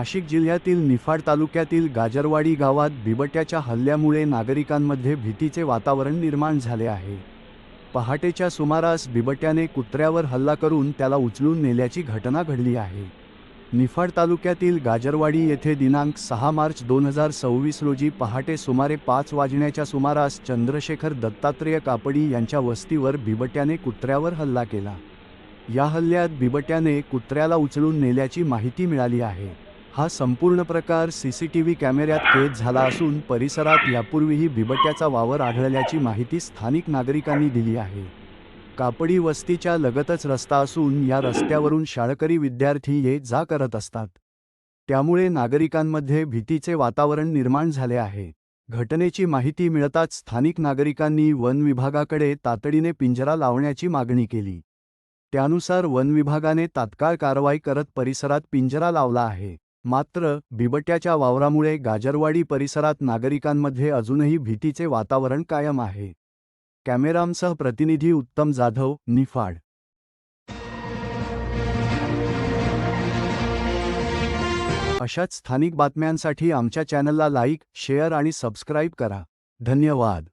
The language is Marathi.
नाशिक जिल्ह्यातील निफाड तालुक्यातील गाजरवाडी गावात बिबट्याच्या हल्ल्यामुळे नागरिकांमध्ये भीतीचे वातावरण निर्माण झाले आहे। पहाटेच्या सुमारास बिबट्याने कुत्र्यावर हल्ला करून त्याला उचलून नेल्याची घटना घडली आहे। निफाड तालुक्यातील गाजरवाडी येथे दिनांक 6 मार्च 2026 रोजी पहाटे सुमारे 5 वाजण्याच्या सुमारास चंद्रशेखर दत्तात्रेय कापडी यांच्या वस्तीवर बिबट्याने कुत्र्यावर हल्ला केला। या हल्ल्यात बिबट्याने कुत्र्याला उचलून नेल्याची माहिती मिळाली आहे। हा संपूर्ण प्रकार सीसीटीव्ही कॅमेऱ्यात कैद झाला असून परिसरात यापूर्वीही बिबट्याचा वावर आढळल्याची माहिती स्थानिक नागरिकांनी दिली आहे। कापडी वस्तीच्या लगतच रस्ता असून या रस्त्यावरून शाळकरी विद्यार्थी ये जा करत असतात। त्यामुळे नागरिकांमध्ये भीतीचे वातावरण निर्माण झाले आहे। घटनेची माहिती मिळताच स्थानिक नागरिकांनी वन विभागाकडे तातडीने पिंजरा लावण्याची मागणी केली। त्यानुसार वन विभागाने तात्काळ कारवाई करत परिसरात पिंजरा लावला आहे। मात्र बिबट्याच्या वावरामुळे गाजरवाडी परिसरात नागरिकांमध्ये अजूनही भीतीचे वातावरण कायम आहे। कॅमेरामसह प्रतिनिधी उत्तम जाधव, निफाड। अशाच स्थानिक बातम्यांसाठी आमच्या चॅनलला लाईक, शेअर आणि सबस्क्राईब करा। धन्यवाद।